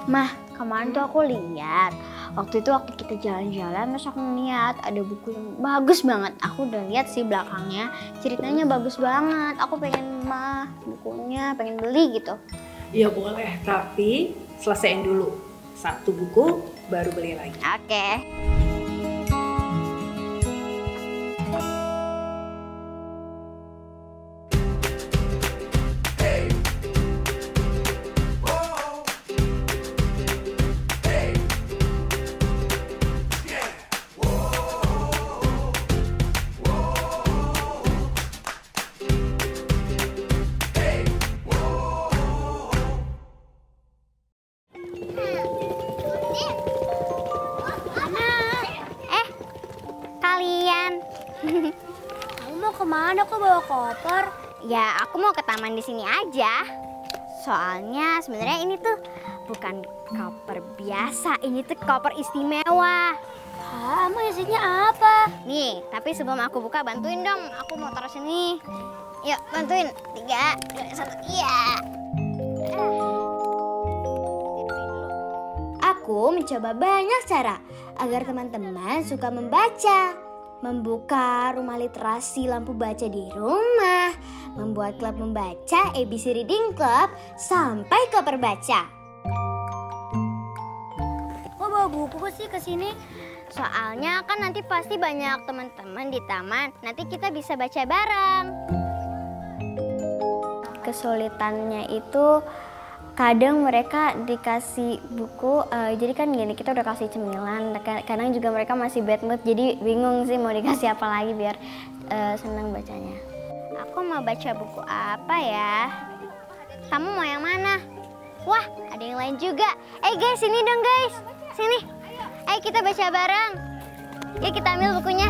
Mah, kemarin tuh aku lihat. Waktu itu waktu kita jalan-jalan terus aku ngeliat ada buku yang bagus banget. Aku udah lihat sih belakangnya, ceritanya bagus banget. Aku pengen bukunya, pengen beli gitu. Ya boleh, tapi selesaiin dulu. 1 buku baru beli lagi. Oke. Kalian. Kamu mau kemana kok bawa koper? Ya, aku mau ke taman di sini aja. Soalnya sebenarnya ini tuh bukan koper biasa, ini tuh koper istimewa. Hah, emang isinya apa? Nih, tapi sebelum aku buka bantuin dong. Aku mau taruh sini. Yuk, bantuin. 3, 2, 1. Iya. Aku mencoba banyak cara agar teman-teman suka membaca. Membuka rumah literasi lampu baca di rumah, membuat klub membaca ABC Reading Club, sampai koper baca. Kok bawa buku sih ke sini? Soalnya kan nanti pasti banyak teman-teman di taman, nanti kita bisa baca bareng. Kesulitannya itu kadang mereka dikasih buku, jadi kan gini, kita udah kasih cemilan, kadang juga mereka masih bad mood, jadi bingung sih mau dikasih apa lagi biar senang bacanya. Aku mau baca buku apa ya? Kamu mau yang mana? Wah, ada yang lain juga. Guys, sini dong guys, sini. Ayo kita baca bareng. Yuk kita ambil bukunya.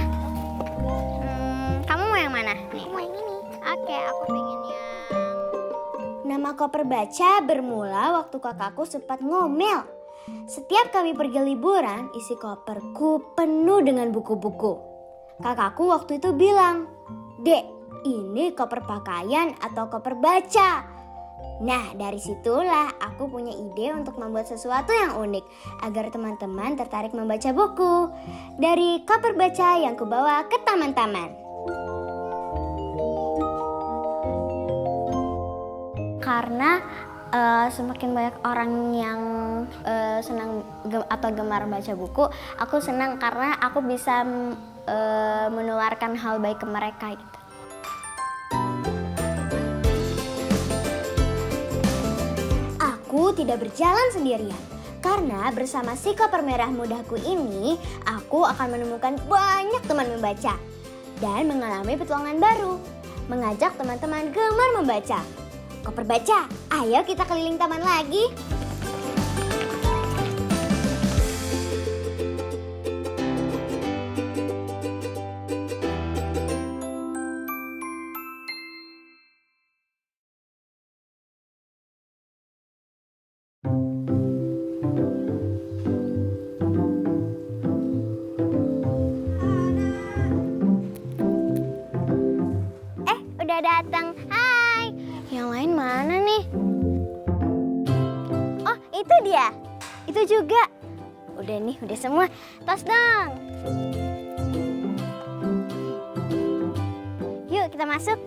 Kamu mau yang mana? Nih. Aku mau yang ini. Oke, aku pengen yang... Nama koper baca bermula waktu kakakku sempat ngomel. Setiap kami pergi liburan, isi koperku penuh dengan buku-buku. Kakakku waktu itu bilang, "Dek, ini koper pakaian atau koper baca?" Nah, dari situlah aku punya ide untuk membuat sesuatu yang unik agar teman-teman tertarik membaca buku. Dari koper baca yang kubawa ke taman-taman. Karena semakin banyak orang yang senang atau gemar baca buku, aku senang karena aku bisa menularkan hal baik ke mereka gitu. Aku tidak berjalan sendirian, karena bersama si koper merah mudahku ini, aku akan menemukan banyak teman membaca dan mengalami petualangan baru, mengajak teman-teman gemar membaca. Koper baca, ayo kita keliling taman lagi. Udah datang. Hai. Yang lain mana nih? Oh, itu dia. Itu juga. Udah nih, udah semua. Tos dong. Yuk kita masuk.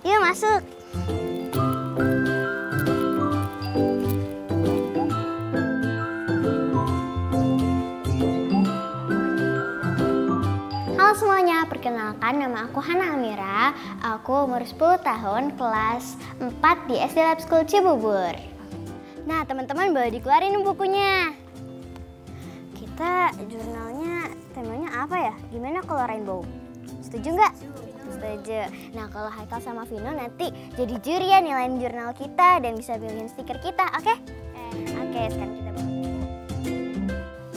Yuk masuk. Halo semuanya, perkenalkan nama aku Hana Amira. Aku umur 10 tahun, kelas 4 di SD Lab School Cibubur. Nah teman-teman, boleh dikeluarin bukunya. Kita jurnalnya temanya apa ya? Gimana kalau rainbow? Setuju nggak? Setuju. Nah kalau Haikal sama Vino nanti jadi juri ya nilain jurnal kita dan bisa pilihin stiker kita, oke? Oke, sekarang kita buka.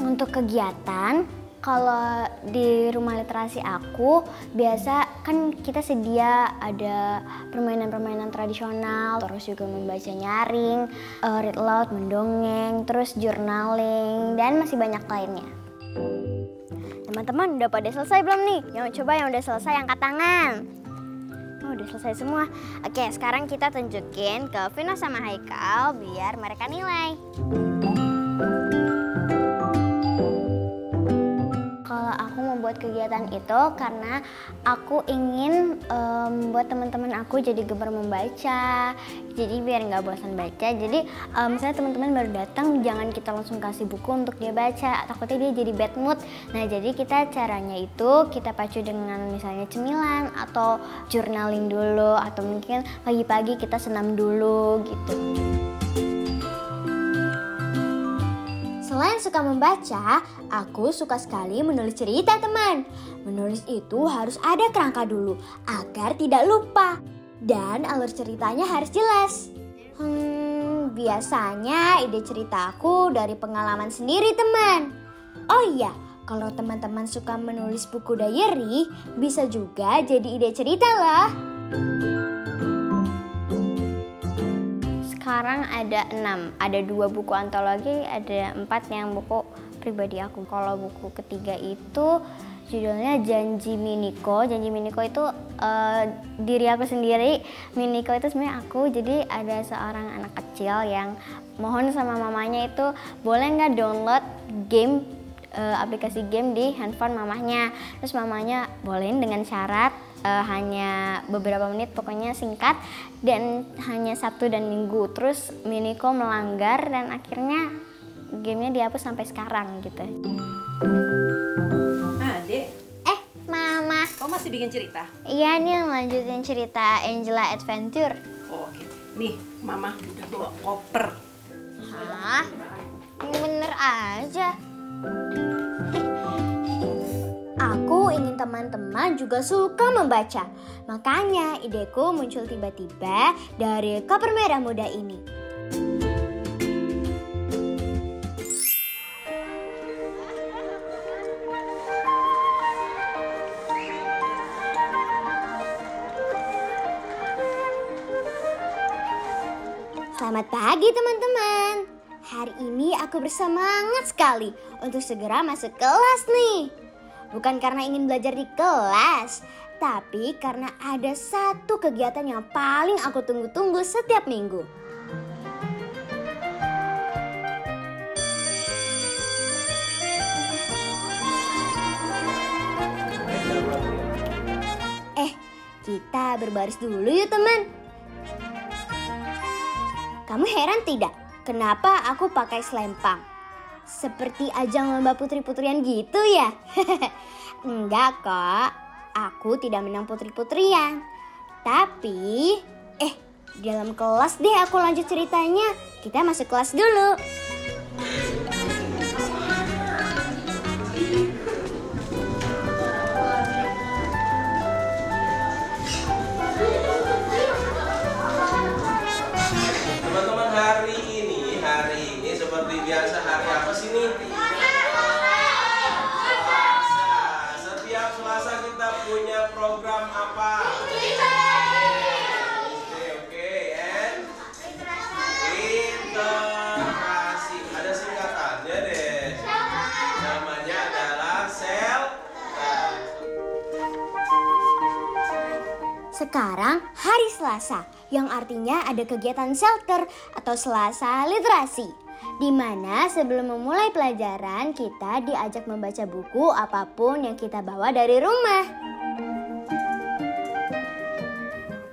Untuk kegiatan, kalau di rumah literasi aku, biasa kan kita sedia ada permainan-permainan tradisional, terus juga membaca nyaring, read aloud, mendongeng, terus journaling, dan masih banyak lainnya. Teman-teman udah pada selesai belum nih? Yang coba yang udah selesai angkat tangan. Oh, udah selesai semua. Oke, sekarang kita tunjukin ke Vino sama Haikal biar mereka nilai. Kalau aku membuat kegiatan itu karena aku ingin buat teman-teman aku jadi gemar membaca. Jadi biar nggak bosan baca. Jadi misalnya teman-teman baru datang, jangan kita langsung kasih buku untuk dia baca. Takutnya dia jadi bad mood. Nah, jadi kita caranya itu kita pacu dengan misalnya cemilan atau journaling dulu, atau mungkin pagi-pagi kita senam dulu gitu. Selain suka membaca, aku suka sekali menulis cerita, teman. Menulis itu harus ada kerangka dulu agar tidak lupa. Dan alur ceritanya harus jelas. Biasanya ide cerita aku dari pengalaman sendiri, teman. Oh iya, kalau teman-teman suka menulis buku diary, bisa juga jadi ide cerita loh. Sekarang ada 6, ada 2 buku antologi, ada 4 yang buku pribadi aku. Kalau buku ketiga itu judulnya Janji Miniko. Janji Miniko itu diri aku sendiri. Miniko itu sebenarnya aku, jadi ada seorang anak kecil yang mohon sama mamanya itu boleh nggak download game, aplikasi game di handphone mamahnya. Terus mamanya bolehin dengan syarat hanya beberapa menit, pokoknya singkat, dan hanya Sabtu dan Minggu. Terus Miniko melanggar dan akhirnya gamenya dihapus sampai sekarang gitu. Dek. Mama. Kau masih bikin cerita? Iya nih, lanjutin cerita Angela Adventure. Oh, oke. Nih, Mama udah bawa koper. Hah? Bener aja. Aku ingin teman-teman juga suka membaca. Makanya ideku muncul tiba-tiba dari koper merah muda ini. Selamat pagi teman-teman. Hari ini aku bersemangat sekali untuk segera masuk kelas nih. Bukan karena ingin belajar di kelas, tapi karena ada satu kegiatan yang paling aku tunggu-tunggu setiap minggu. Kita berbaris dulu yuk teman. Kamu heran tidak? Kenapa aku pakai selempang? Seperti ajang lomba putri-putrian gitu ya? Enggak kok, aku tidak menang putri-putrian. Tapi, di dalam kelas deh aku lanjut ceritanya. Kita masuk kelas dulu. Teman-teman, hari ini seperti biasa, hari apa sih nih? Selasa. Setiap Selasa kita punya program apa? Oke, and literasi. Ada singkatannya deh. Namanya adalah Sekarang hari Selasa, yang artinya ada kegiatan shelter atau Selasa literasi, di mana sebelum memulai pelajaran kita diajak membaca buku apapun yang kita bawa dari rumah.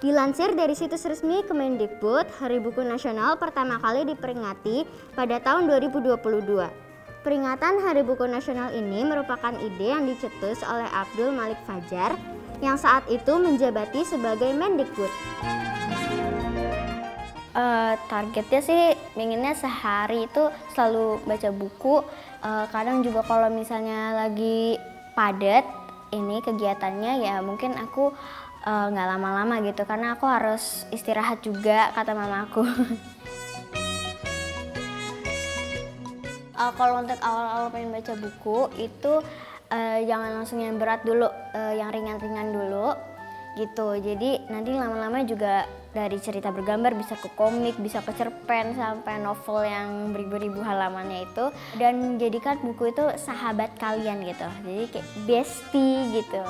Dilansir dari situs resmi Kemendikbud, Hari Buku Nasional pertama kali diperingati pada tahun 2022. Peringatan Hari Buku Nasional ini merupakan ide yang dicetus oleh Abdul Malik Fajar yang saat itu menjabati sebagai Mendikbud. Targetnya sih inginnya sehari itu selalu baca buku. Kadang juga kalau misalnya lagi padat ini kegiatannya, ya mungkin aku nggak lama-lama gitu karena aku harus istirahat juga, kata mama aku. Kalau untuk awal-awal pengen baca buku itu jangan langsung yang berat dulu, yang ringan-ringan dulu gitu. Jadi nanti lama-lama juga dari cerita bergambar bisa ke komik, bisa ke cerpen, sampai novel yang beribu-ribu halamannya itu. Dan jadikan buku itu sahabat kalian gitu, jadi kayak bestie gitu.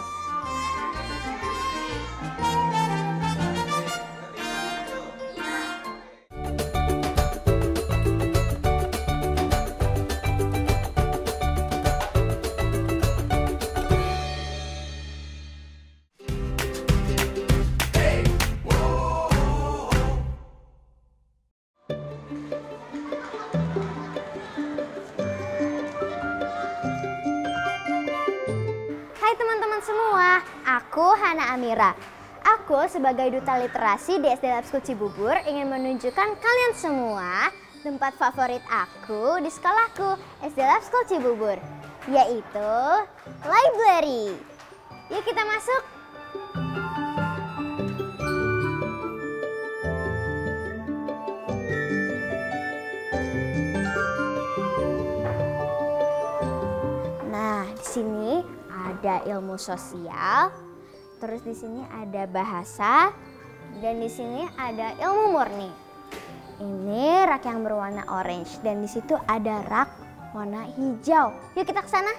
Amira. Aku sebagai duta literasi di SD Lab School Cibubur ingin menunjukkan kalian semua tempat favorit aku di sekolahku SD Lab School Cibubur, yaitu library. Yuk kita masuk. Nah, di sini ada ilmu sosial. Terus di sini ada bahasa dan di sini ada ilmu murni. Ini rak yang berwarna orange dan di situ ada rak warna hijau. Yuk kita ke sana.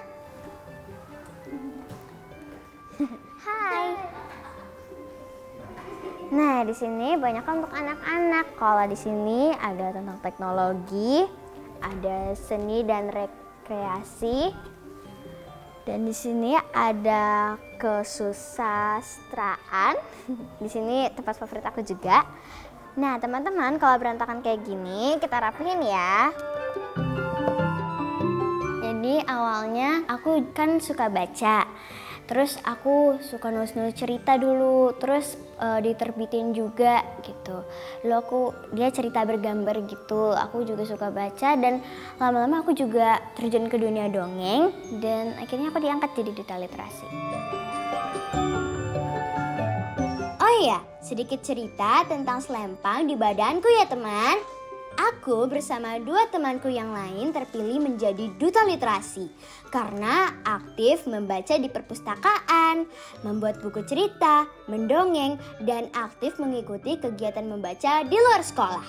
Hai. Nah, di sini banyak untuk anak-anak. Kalau di sini ada tentang teknologi, ada seni dan rekreasi. Dan di sini ada kesusastraan. Di sini tempat favorit aku juga. Nah, teman-teman, kalau berantakan kayak gini, kita rapihin ya. Jadi awalnya aku kan suka baca. Terus aku suka nulis-nulis cerita dulu, terus diterbitin juga gitu. Dia cerita bergambar gitu, aku juga suka baca dan lama-lama aku juga terjun ke dunia dongeng dan akhirnya aku diangkat jadi duta literasi. Oh iya, sedikit cerita tentang selempang di badanku ya teman. Aku bersama 2 temanku yang lain terpilih menjadi duta literasi karena aktif membaca di perpustakaan, membuat buku cerita, mendongeng, dan aktif mengikuti kegiatan membaca di luar sekolah.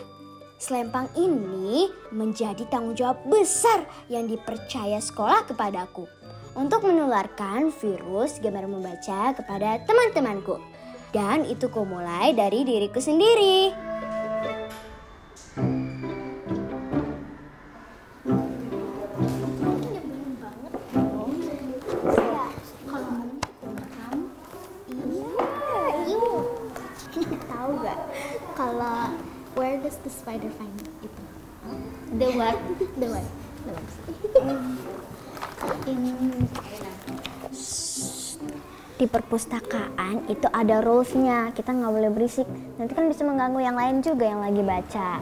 Selempang ini menjadi tanggung jawab besar yang dipercaya sekolah kepadaku untuk menularkan virus gemar membaca kepada teman-temanku. Dan itu ku mulai dari diriku sendiri. Kalau where does the spider find it? The what? The what? The what? Di perpustakaan itu ada rules-nya, kita nggak boleh berisik. Nanti kan bisa mengganggu yang lain juga yang lagi baca.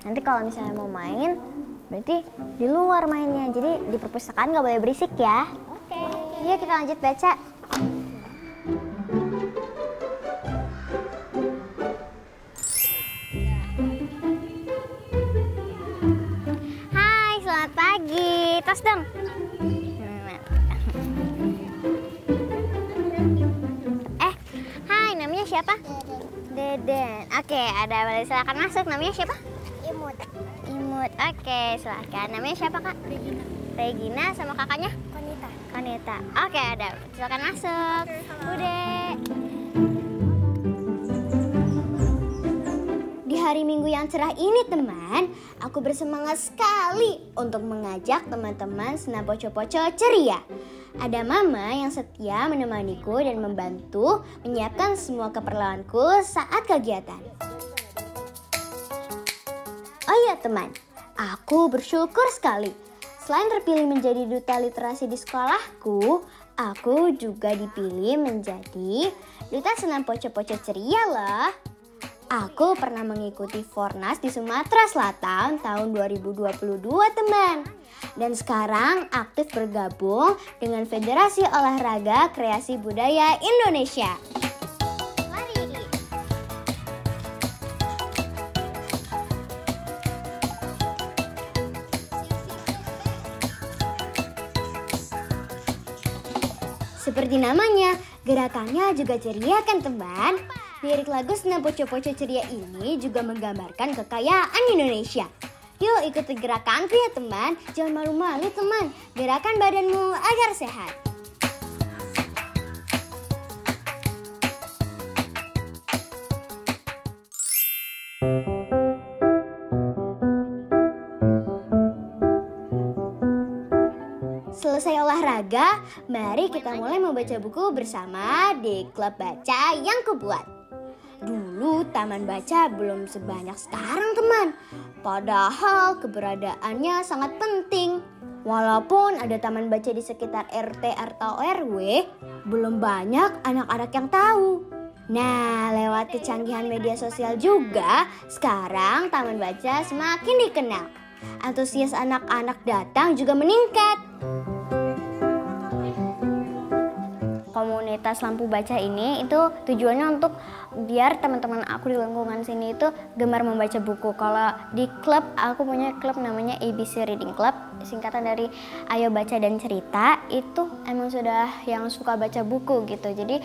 Nanti kalau misalnya mau main, berarti di luar mainnya. Jadi di perpustakaan nggak boleh berisik ya. Yuk kita lanjut baca. Hai, selamat pagi. Tos dong. Hai, namanya siapa? Deden. Oke, ada boleh silakan masuk. Namanya siapa? Imut. Imut. Oke, silakan. Namanya siapa, Kak? Regina. Regina sama kakaknya? Konita. Konita. Oke, ada. Silakan masuk. Bude. Di hari Minggu yang cerah ini, teman, aku bersemangat sekali untuk mengajak teman-teman senam poco-poco ceria. Ada mama yang setia menemaniku dan membantu menyiapkan semua keperluanku saat kegiatan. Oh iya teman, aku bersyukur sekali. Selain terpilih menjadi duta literasi di sekolahku, aku juga dipilih menjadi duta senam poco-poco ceria loh. Aku pernah mengikuti Fornas di Sumatera Selatan tahun 2022 teman. Dan sekarang aktif bergabung dengan Federasi Olahraga Kreasi Budaya Indonesia. Seperti namanya, gerakannya juga ceria kan teman? Lirik lagu Senam Poco-Poco Ceria ini juga menggambarkan kekayaan Indonesia. Yuk ikuti gerakanku ya teman, jangan malu-malu teman, gerakan badanmu agar sehat. Selesai olahraga, mari kita mulai membaca buku bersama di klub baca yang kubuat. Dulu taman baca belum sebanyak sekarang teman, padahal keberadaannya sangat penting. Walaupun ada taman baca di sekitar RT atau RW, belum banyak anak-anak yang tahu. Nah, lewat kecanggihan media sosial juga, sekarang taman baca semakin dikenal. Antusias anak-anak datang juga meningkat. Komunitas lampu baca ini itu tujuannya untuk biar teman-teman aku di lingkungan sini itu gemar membaca buku. Kalau di klub, aku punya klub namanya ABC Reading Club, singkatan dari Ayo Baca dan Cerita. Itu emang sudah yang suka baca buku gitu. Jadi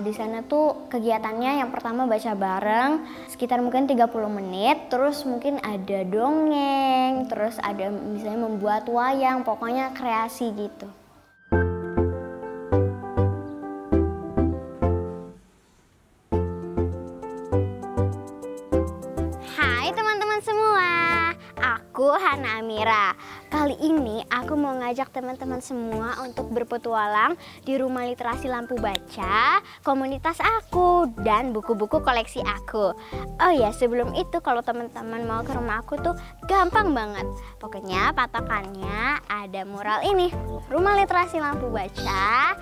di sana tuh kegiatannya yang pertama baca bareng sekitar mungkin 30 menit, terus mungkin ada dongeng, terus ada misalnya membuat wayang, pokoknya kreasi gitu. Aku Hana Amira. Kali ini aku mau ngajak teman-teman semua untuk berpetualang di Rumah Literasi Lampu Baca, komunitas aku, dan buku-buku koleksi aku. Oh ya, sebelum itu kalau teman-teman mau ke rumah aku tuh gampang banget. Pokoknya patokannya ada mural ini, Rumah Literasi Lampu Baca,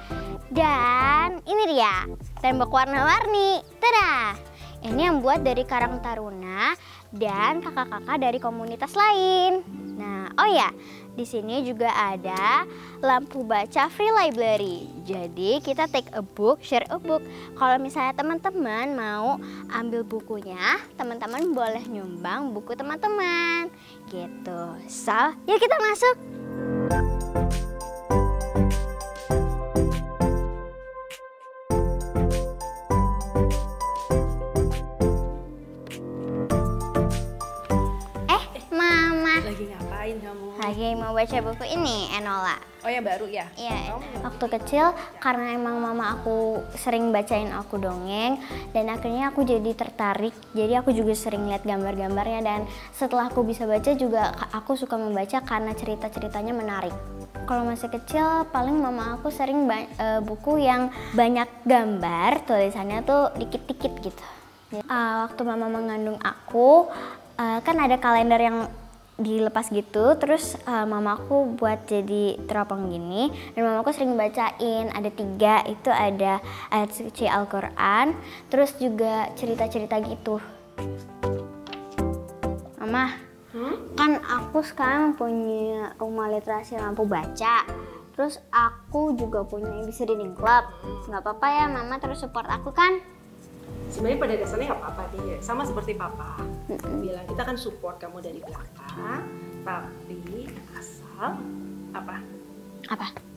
dan ini dia, tembok warna-warni. Tada! Ini yang buat dari Karang Taruna dan kakak-kakak dari komunitas lain. Nah, oh ya, di sini juga ada lampu baca free library. Jadi kita take a book, share a book. Kalau misalnya teman-teman mau ambil bukunya, teman-teman boleh nyumbang buku teman-teman. Gitu. So, yuk kita masuk. Lagi ngapain kamu? Lagi mau baca buku ini, Enola. Oh ya baru ya? Iya, waktu kecil karena emang mama aku sering bacain aku dongeng dan akhirnya aku jadi tertarik. Jadi aku juga sering lihat gambar-gambarnya dan setelah aku bisa baca juga aku suka membaca karena cerita-ceritanya menarik. Kalau masih kecil paling mama aku sering buku yang banyak gambar, tulisannya tuh dikit-dikit gitu. Waktu mama mengandung aku, kan ada kalender yang dilepas gitu, terus mamaku buat jadi teropong gini dan mamaku sering bacain, ada 3, itu ada ayat suci Al-Quran, terus juga cerita-cerita gitu. Mama, kan aku sekarang punya Rumah Literasi Lampu Baca, terus aku juga punya ABC Reading Club. Nggak apa-apa ya mama terus support aku kan? Sebenarnya pada dasarnya nggak apa-apa deh, sama seperti papa bilang, kita kan support kamu dari belakang, tapi asal apa?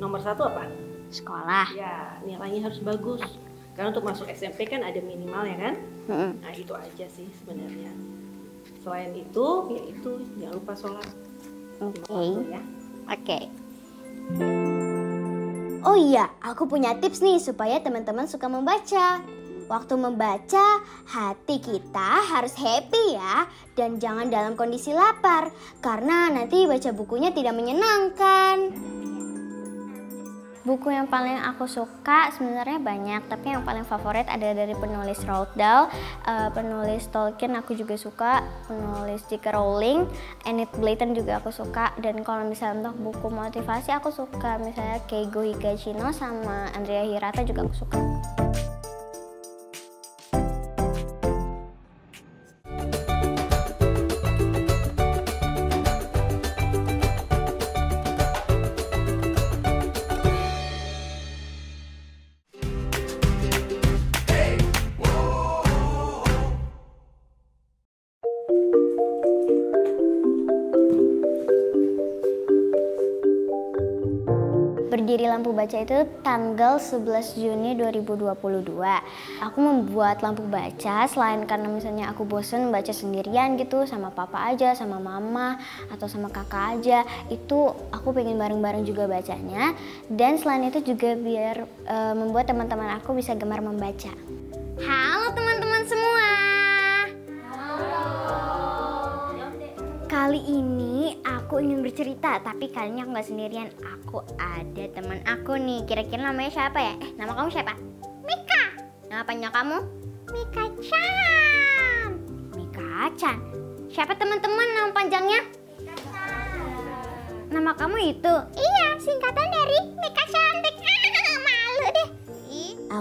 Nomor 1 apa? Sekolah. Ya, nilainya harus bagus. Karena untuk masuk SMP kan ada minimal ya kan? Nah itu aja sih sebenarnya. Selain itu, ya itu jangan lupa sholat. Oke. Oh iya, aku punya tips nih supaya teman-teman suka membaca. Waktu membaca, hati kita harus happy ya, dan jangan dalam kondisi lapar, karena nanti baca bukunya tidak menyenangkan. Buku yang paling aku suka sebenarnya banyak, tapi yang paling favorit ada dari penulis Roald Dahl, penulis Tolkien aku juga suka, penulis J.K. Rowling, Enid Blyton juga aku suka, dan kalau misalnya untuk buku motivasi aku suka misalnya Keigo Higashino sama Andrea Hirata juga aku suka. Berdiri Lampu Baca itu tanggal 11 Juni 2022. Aku membuat lampu baca selain karena misalnya aku bosen baca sendirian gitu sama papa aja, sama mama, atau sama kakak aja. Itu aku pengen bareng-bareng juga bacanya. Dan selain itu juga biar membuat teman-teman aku bisa gemar membaca. Halo teman-teman semua. Kali ini aku ingin bercerita, tapi kalinya aku nggak sendirian. Aku ada teman aku nih. Kira-kira namanya siapa ya? Nama kamu siapa? Mika. Nama panjang kamu? Mika Chan. Mika Chan. Siapa teman-teman nama panjangnya? nama kamu itu? Iya, singkatan dari Mika Cantik. Malu deh.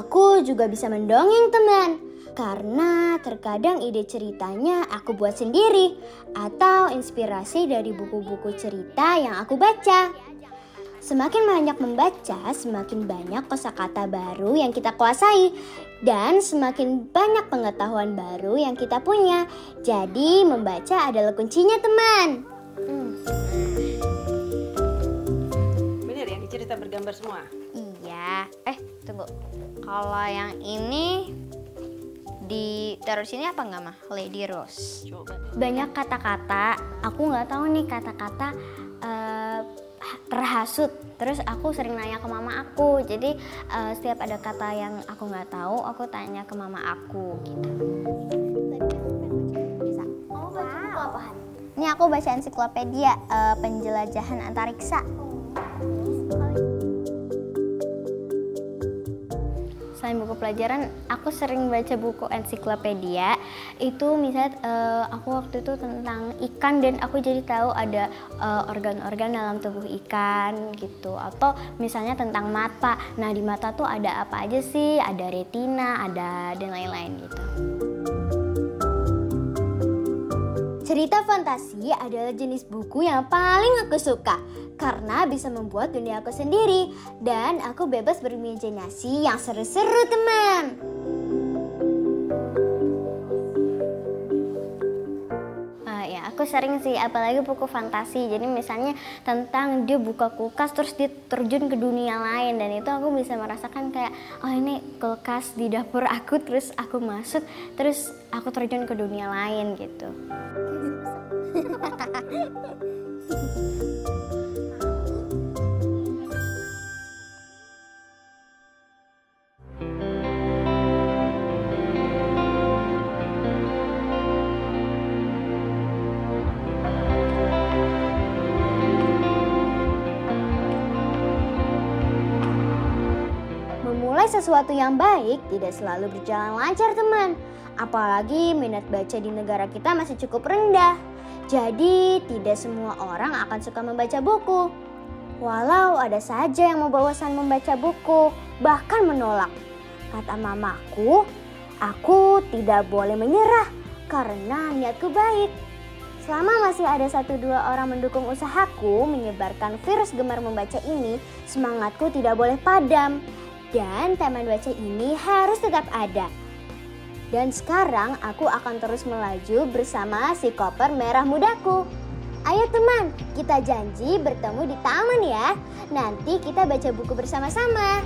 Aku juga bisa mendongeng, teman. Karena terkadang ide ceritanya aku buat sendiri atau inspirasi dari buku-buku cerita yang aku baca. Semakin banyak membaca, semakin banyak kosakata baru yang kita kuasai dan semakin banyak pengetahuan baru yang kita punya. Jadi membaca adalah kuncinya, teman. Bener ya, di cerita bergambar semua? Iya. Tunggu. Kalau yang ini ditaruh sini apa enggak, Mah? Lady Rose. Coba. Banyak kata-kata, aku nggak tahu nih kata-kata terhasut. Terus aku sering nanya ke mama aku. Jadi setiap ada kata yang aku nggak tahu, aku tanya ke mama aku gitu. Bisa. Kamu baca buku apaan? Ini aku baca ensiklopedia penjelajahan antariksa. Selain buku pelajaran, aku sering baca buku ensiklopedia. Itu misalnya aku waktu itu tentang ikan dan aku jadi tahu ada organ-organ dalam tubuh ikan gitu. Atau misalnya tentang mata. Nah, di mata tuh ada apa aja sih? Ada retina, ada dan lain-lain gitu. Cerita fantasi adalah jenis buku yang paling aku suka karena bisa membuat dunia aku sendiri dan aku bebas berimajinasi yang seru-seru, teman. Aku sering sih, apalagi buku fantasi. Jadi misalnya tentang dia buka kulkas terus dia terjun ke dunia lain dan itu aku bisa merasakan kayak, oh ini kulkas di dapur aku, terus aku masuk, terus aku terjun ke dunia lain gitu. Memulai sesuatu yang baik tidak selalu berjalan lancar, teman. Apalagi minat baca di negara kita masih cukup rendah. Jadi tidak semua orang akan suka membaca buku. Walau ada saja yang membosan membaca buku, bahkan menolak. Kata mamaku, aku tidak boleh menyerah karena niatku baik. Selama masih ada 1-2 orang mendukung usahaku menyebarkan virus gemar membaca ini, semangatku tidak boleh padam. Dan taman baca ini harus tetap ada. Dan sekarang aku akan terus melaju bersama si koper merah mudaku. Ayo teman, kita janji bertemu di taman ya. Nanti kita baca buku bersama-sama.